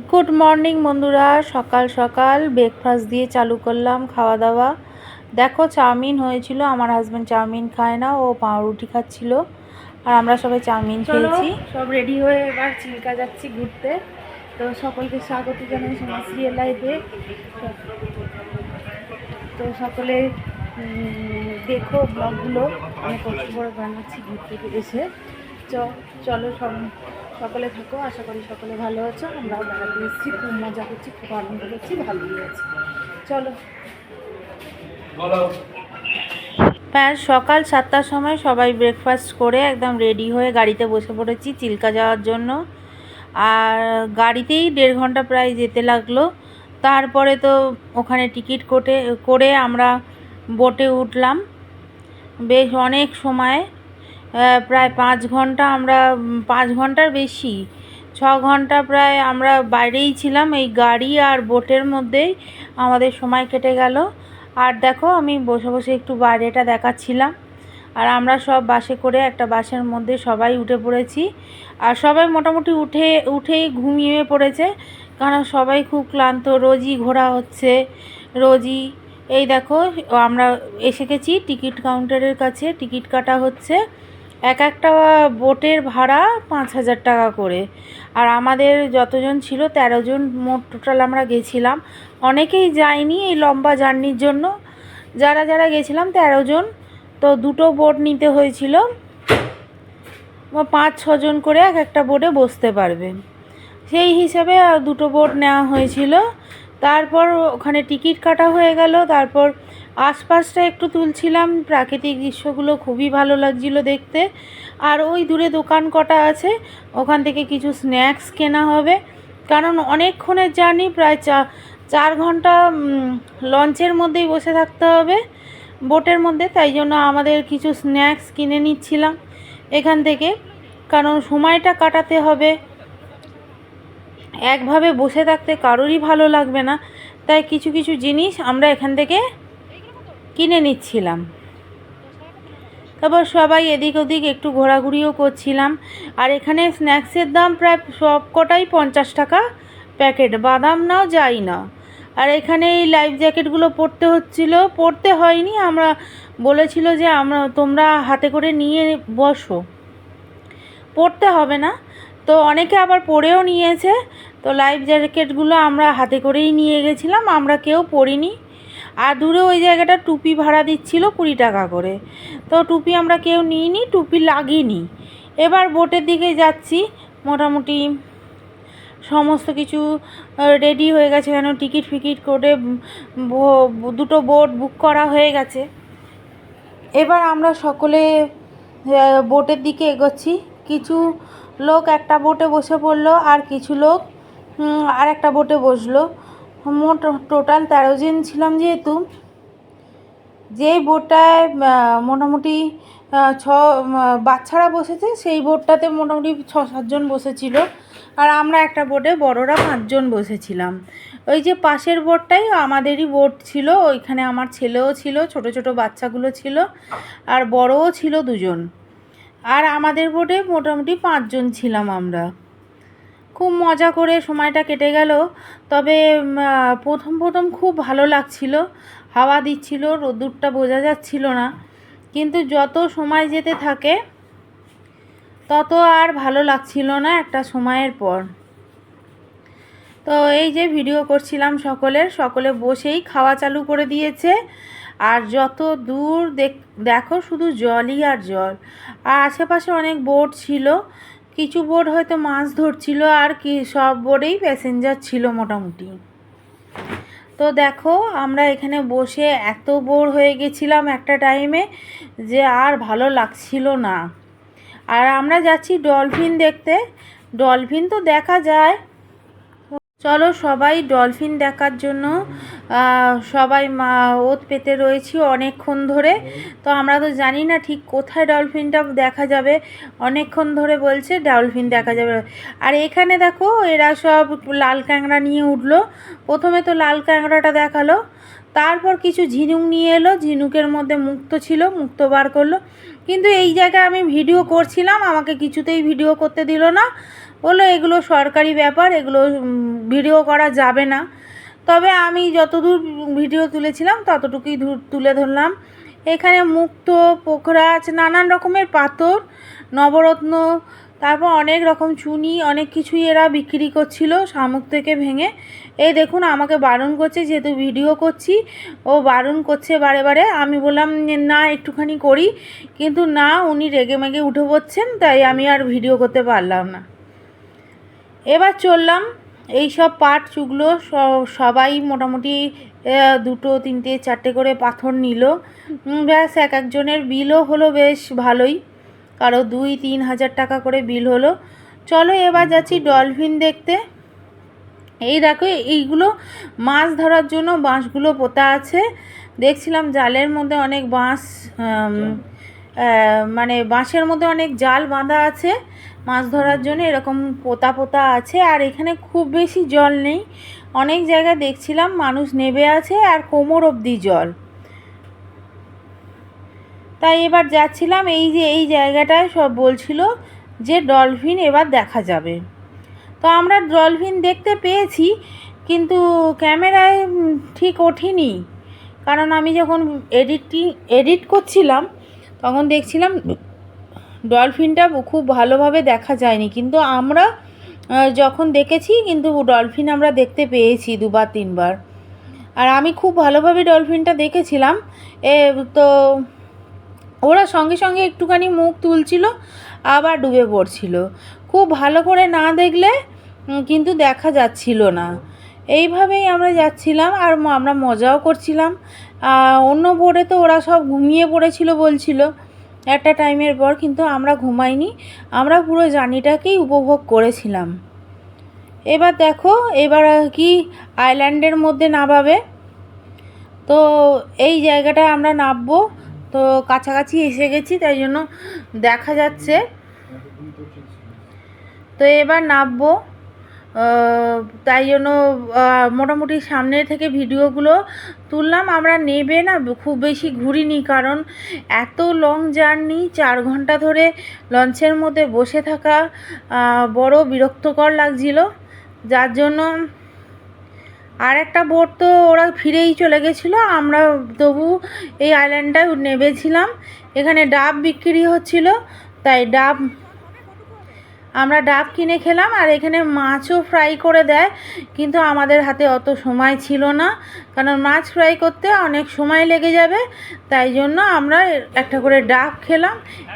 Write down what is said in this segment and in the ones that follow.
Good morning বন্ধুরা। সকাল সকাল ব্রেকফাস্ট দিয়ে চালু করলাম খাওয়া দাওয়া। দেখো, চাউমিন হয়েছিল। আমার হাজব্যান্ড চাউমিন খায় না, ও পাউরুটি খাচ্ছিল, আর আমরা সবাই চাউমিন খেয়েছি। সব রেডি হয়ে এবার চিল্কা যাচ্ছি ঘুরতে। তো সকলকে স্বাগত জানাই সমাজশ্রী লাইফে। তো সকলে দেখো ব্লগগুলো, অনেক কষ্ট করে বানাচ্ছি ঘুরতে এসে। চলো সকলে থাকো, আশা করি সকলে ভালো আছো। আমরাও বেড়াতে এসেছি, খুব মজা করছি, খুব আনন্দ করছি, ভালোই আছে। চলো। সকাল 7টার সময় সবাই ব্রেকফাস্ট করে একদম রেডি হয়ে গাড়িতে বসে পড়েছি চিল্কা যাওয়ার জন্য। আর গাড়িতেই 1.5 ঘন্টা প্রায় যেতে লাগলো। তারপরে তো ওখানে টিকিট করে আমরা বোটে উঠলাম। বেশ অনেক সময়, প্রায় 5 ঘন্টা, আমরা 5 ঘন্টার বেশি, 6 ঘন্টা প্রায় আমরা বাইরেই ছিলাম। এই গাড়ি আর বোটের মধ্যেই আমাদের সময় কেটে গেল। আর দেখো, আমি বসে বসে একটু বাইরেটা দেখাচ্ছিলাম। আর আমরা সব বাসে করে, একটা বাসের মধ্যে সবাই উঠে পড়েছি। আর সবাই মোটামুটি উঠেই ঘুমিয়ে পড়েছে, কারণ সবাই খুব ক্লান্ত। রোজই ঘোরা হচ্ছে, রোজই। এই দেখো, আমরা এসে গেছি টিকিট কাউন্টারের কাছে। টিকিট কাটা হচ্ছে। একটা বোটের ভাড়া 5,000 টাকা করে। আর আমাদের যতজন ছিল 13 জন মোট টোটাল আমরা গেছিলাম। অনেকেই যায়নি এই লম্বা জার্নির জন্য। যারা যারা গেছিলাম 13 জন। তো দুটো বোট নিতে হয়েছিল, 5-6 জন করে একটা বোটে বসতে পারবে, সেই হিসাবে দুটো বোট নেওয়া হয়েছিল। তারপর ওখানে টিকিট কাটা হয়ে গেল। তারপর আশপাশটা একটু তুলছিলাম, প্রাকৃতিক দৃশ্যগুলো খুবই ভালো লাগছিল দেখতে। আর ওই দূরে দোকান কটা আছে, ওখান থেকে কিছু স্ন্যাক্স কেনা হবে, কারণ অনেকক্ষণের জার্নি, প্রায় 4 ঘন্টা লঞ্চের মধ্যেই বসে থাকতে হবে, বোটের মধ্যে। তাই জন্য আমাদের কিছু স্ন্যাক্স কিনে নিচ্ছিলাম এখান থেকে, কারণ সময়টা কাটাতে হবে। একভাবে বসে থাকতে কারোরই ভালো লাগবে না, তাই কিছু কিছু জিনিস আমরা এখান থেকে কিনে নিচ্ছিলাম। তারপর সবাই এদিক ওদিক একটু ঘোরাঘুরিও করছিলাম। আর এখানে স্ন্যাক্সের দাম প্রায় সব কটাই 50 টাকা প্যাকেট, বাদাম নাও যাই না। আর এখানে এই লাইফ জ্যাকেটগুলো পরতে হয়নি, আমরা বলেছিল যে তোমরা হাতে করে নিয়ে বসো, পরতে হবে না। তো অনেকে আবার পরেও নিয়েছে। তো লাইফ জ্যাকেটগুলো আমরা হাতে করেই নিয়ে গেছিলাম, আমরা কেউ পরিনি। আর দূরে ওই জায়গাটা টুপি ভাড়া দিচ্ছিল 20 টাকা করে। তো টুপি আমরা কেউ নিইনি, টুপি লাগিনি। এবার বোটের দিকে যাচ্ছি। মোটামুটি সমস্ত কিছু রেডি হয়ে গেছে, কেন টিকিট ফিকিট করে দুটো বোট বুক করা হয়ে গেছে। এবার আমরা সকলে বোটের দিকে এগোচ্ছি। কিছু লোক একটা বোটে বসে পড়লো, আর কিছু লোক আর একটা বোটে বসলো। মোট টোটাল 13 জন ছিলাম। যেহেতু যেই বোটটায় মোটামুটি বাচ্চারা বসেছে, সেই বোটটাতে মোটামুটি 6-7 জন বসেছিল। আর আমরা একটা বোটে বড়রা 5 জন বসেছিলাম। ওই যে পাশের বোটটাই আমাদেরই বোট ছিল, ওইখানে আমার ছেলেও ছিল, ছোট ছোট বাচ্চাগুলো ছিল, আর বড়ও ছিল 2 জন। আর আমাদের বোটে মোটামুটি 5 জন ছিলাম আমরা। খুব মজা করে সময়টা কেটে গেল। তবে প্রথম খুব ভালো লাগছিল, হাওয়া দিচ্ছিল, রোদ্দুরটা বোঝা যাচ্ছিল না। কিন্তু যত সময় যেতে থাকে তত আর ভালো লাগছিল না একটা সময়ের পর। তো এই যে ভিডিও করছিলাম সকলে বসেই খাওয়া চালু করে দিয়েছে। আর যত দূর দেখো শুধু জলই আর জল। আর আশেপাশে অনেক বোট ছিল, কিছু বোট হয়তো মাছ ধরছিল, আর কি সব বোটেই প্যাসেঞ্জার ছিল মোটামুটি। তো দেখো, আমরা এখানে বসে এত বোর হয়ে গেছিলাম একটা টাইমে, যে আর ভালো লাগছিল না। আর আমরা যাচ্ছি ডলফিন দেখতে। ডলফিন তো দেখা যায়। চলো সবাই ডলফিন দেখার জন্য সবাই ওত পেতে রয়েছি অনেকক্ষণ ধরে। তো আমরা তো জানি না ঠিক কোথায় ডলফিনটা দেখা যাবে, অনেকক্ষণ ধরে বলছে ডলফিন দেখা যাবে। আর এখানে দেখো, এরা সব লাল ক্যাংড়া নিয়ে উঠলো। প্রথমে তো লাল ক্যাংড়াটা দেখালো, তারপর কিছু ঝিনুক নিয়ে এলো, ঝিনুকের মধ্যে মুক্তো ছিল, মুক্তো বার করলো। কিন্তু এই জায়গায় আমি ভিডিও করছিলাম, আমাকে কিছুতেই ভিডিও করতে দিল না, বললো এগুলো সরকারি ব্যাপার, এগুলো ভিডিও করা যাবে না। তবে আমি যতদূর ভিডিও তুলেছিলাম ততটুকুই তুলে ধরলাম। এখানে মুক্তো, পোখরাজ, নানান রকমের পাথর, নবরত্ন, তারপর অনেক রকম চুনি, অনেক কিছুই এরা বিক্রি করছিল শামুক থেকে ভেঙে। এই দেখুন আমাকে বারণ করছে, যেহেতু ভিডিও করছি ও বারণ করছে বারে বারে। আমি বললাম না একটুখানি করি, কিন্তু না, উনি রেগে মেগে উঠে পড়ছেন, তাই আমি আর ভিডিও করতে পারলাম না। এবার চললাম, এই সব পাট চুগলো সবাই মোটামুটি 2, 3, 4 করে পাথর নিল। ব্যাস এক একজনের বিলও হলো বেশ ভালোই, কারো 2-3 হাজার টাকা করে বিল হলো। চলো এবার যাচ্ছি ডলফিন দেখতে। এই দেখো এইগুলো মাছ ধরার জন্য বাঁশগুলো পোতা আছে। দেখছিলাম জালের মধ্যে অনেক বাঁশ, মানে বাঁশের মধ্যে অনেক জাল বাঁধা আছে মাছ ধরার জন্য, এরকম পোতা পোতা আছে। আর এখানে খুব বেশি জল নেই, অনেক জায়গায় দেখছিলাম মানুষ নেবে আছে আর কোমর অবধি জল। তাই এবার যাচ্ছিলাম, এই যে এই জায়গাটায় সব বলছিল যে ডলফিন এবার দেখা যাবে। তো আমরা ডলফিন দেখতে পেয়েছি, কিন্তু ক্যামেরায় ঠিক ওঠেনি, কারণ আমি যখন এডিট করছিলাম তখন দেখছিলাম ডলফিনটা খুব ভালোভাবে দেখা যায়নি। কিন্তু আমরা যখন দেখেছি, কিন্তু ডলফিন আমরা দেখতে পেয়েছি 2-3 বার। আর আমি খুব ভালোভাবে ডলফিনটা দেখেছিলাম। তো ওরা সঙ্গে সঙ্গে একটুখানি মুখ তুলছিল, আবার ডুবে পড়ছিল। খুব ভালো করে না দেখলে কিন্তু দেখা যাচ্ছিল না। এইভাবেই আমরা যাচ্ছিলাম আর আমরা মজাও করছিলাম। অন্য বোটে তো ওরা সব ঘুমিয়ে পড়েছিল বলছিল একটা টাইমের পর, কিন্তু আমরা ঘুমাইনি, আমরা পুরো জার্নিটাকেই উপভোগ করেছিলাম। এবার দেখো, এবার কি আইল্যান্ডের মধ্যে নামাবে। তো এই জায়গাটায় আমরা নামবো, তো কাছাকাছি এসে গেছি, তাই জন্য দেখা যাচ্ছে। তো এবার নামবো, তাই জন্য মোটামুটি সামনে থেকে ভিডিওগুলো তুললাম। আমরা নেবে না খুব বেশি ঘুরিনি, কারণ এত লং জার্নি, 4 ঘন্টা ধরে লঞ্চের মধ্যে বসে থাকা বড় বিরক্তকর লাগছিল, যার জন্য আর একটা বোট তো ওরা ফিরেই চলে গেছিলো। আমরা তবু এই আইল্যান্ডটায় নেমেছিলাম। এখানে ডাব বিক্রি হচ্ছিল, তাই আমরা ডাব কিনে খেলাম। আর এখানে মাছও ফ্রাই করে দেয়, কিন্তু আমাদের হাতে অত সময় ছিল না, কারণ মাছ ফ্রাই করতে অনেক সময় লেগে যাবে, তাই জন্য আমরা একটা করে ডাব খেলাম।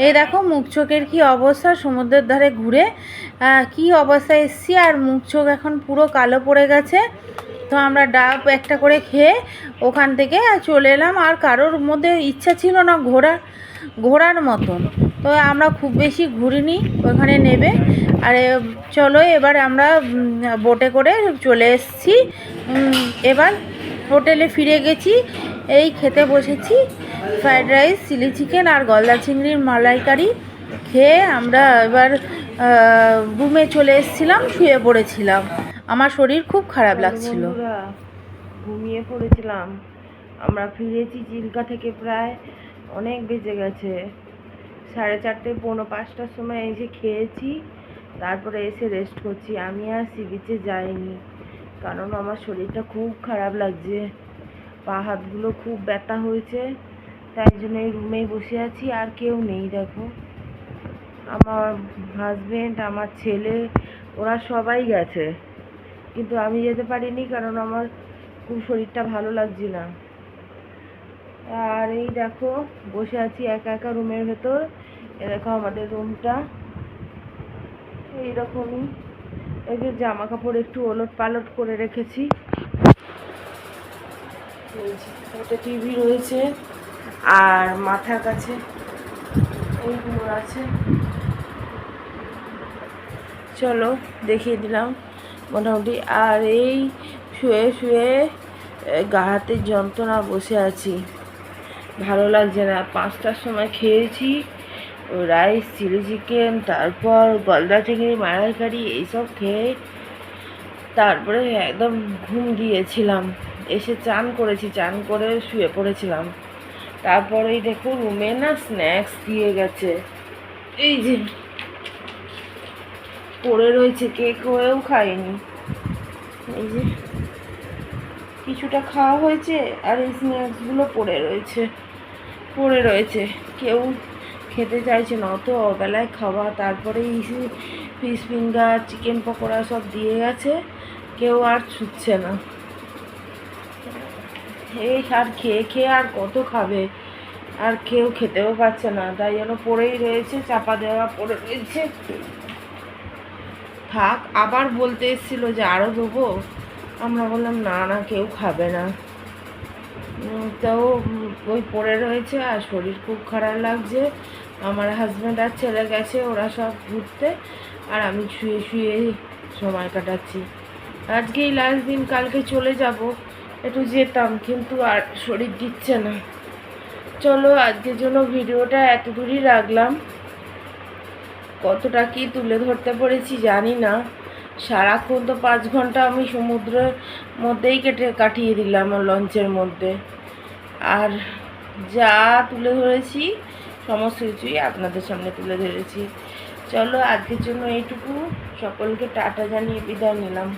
এই দেখো মুখ চোখের কী অবস্থা, সমুদ্রের ধারে ঘুরে কী অবস্থায় এসছি, আর মুখ চোখ এখন পুরো কালো পড়ে গেছে। তো আমরা ডাব একটা করে খেয়ে ওখান থেকে চলে এলাম। আর কারোর মধ্যে ইচ্ছা ছিল না ঘোরার মতন, তো আমরা খুব বেশি ঘুরিনি ওখানে নেবে। আর চলো এবার আমরা বোটে করে চলে এসেছি। এবার হোটেলে ফিরে গেছি, এই খেতে বসেছি ফ্রায়েড রাইস, চিলি চিকেন আর গলদা চিংড়ির মালাইকারি খেয়ে আমরা এবার রুমে চলে এসেছিলাম, শুয়ে পড়েছিলাম। আমার শরীর খুব খারাপ লাগছিল, ঘুমিয়ে পড়েছিলাম। আমরা ফিরেছি চিল্কা থেকে প্রায় অনেক বেজে গেছে, 4:30, 4:45টার সময় এসে খেয়েছি, তারপরে এসে রেস্ট করছি। আমি আর সি বিচে যাইনি, কারণ আমার শরীরটা খুব খারাপ লাগছে, পা হাতগুলো খুব ব্যথা হয়েছে, তাই জন্য এই রুমেই বসে আছি। আর কেউ নেই, দেখো আমার হাজবেন্ড, আমার ছেলে, ওরা সবাই গেছে, কিন্তু আমি যেতে পারিনি, কারণ আমার খুব শরীরটা ভালো লাগছে না। আর এই দেখো বসে আছি একা একা রুমের ভেতর। এ দেখো আমাদের রুমটা এইরকমই, এই যে জামা কাপড় একটু ওলট পালট করে রেখেছি। একটা টিভি রয়েছে, আর মাথার কাছে এইগুলো আছে। চলো দেখিয়ে দিলাম মোটামুটি। আর এই শুয়ে শুয়ে গা হাতের যন্ত্রণা, বসে আছি, ভালো লাগছে না। 5টার সময় খেয়েছি রাইস, চিলি চিকেন, তারপর গলদা চিংড়ি মালাইকারি, এইসব খেয়ে তারপরে একদম ঘুম দিয়েছিলাম। এসে চান করেছি, চান করে শুয়ে পড়েছিলাম। তারপরেই দেখো রুমে না স্ন্যাক্স দিয়ে গেছে, এই যে পড়ে রয়েছে, কেক হয়েও খাইনি। এই যে কিছুটা খাওয়া হয়েছে আর এই স্ন্যাক্সগুলো পড়ে রয়েছে। কেউ খেতে চাইছে না, অত অবেলায় খাওয়া, তারপরে এই ফিশ ফিঙ্গার চিকেন পকোড়া সব দিয়ে গেছে, কেউ আর ছুটছে না। এই আর খেয়ে খেয়ে আর কত খাবে, আর কেউ খেতেও পারছে না, তাই যেন পড়েই রয়েছে, চাপা দেওয়া পড়ে রয়েছে। থাক, আবার বলতে এসেছিলো যে আরও দেবো, আমরা বললাম না না, কেউ খাবে না। তাও ওই পড়ে রয়েছে আর শরীর খুব খারাপ লাগছে। আমার হাজব্যান্ড আর ছেলে গেছে, ওরা সব ঘুরতে, আর আমি শুয়ে শুয়ে সময় কাটাচ্ছি। আজকেই লাস্ট দিন, কালকে চলে যাব, একটু যেতাম, কিন্তু আর শরীর দিচ্ছে না। চলো আজকের জন্য ভিডিওটা এত দূরই রাখলাম। কতটা কি তুলে ধরতে পেরেছি জানি না। সারাক্ষণ তো 5 ঘন্টা আমি সমুদ্রের মধ্যেই কাটিয়ে দিলাম, লঞ্চের মধ্যে। আর যা তুলে ধরেছি সমস্ত কিছুই আপনাদের সামনে তুলে ধরেছি। চলো আজকের জন্য এইটুকু, সকলকে টাটা জানিয়ে বিদায় নিলাম।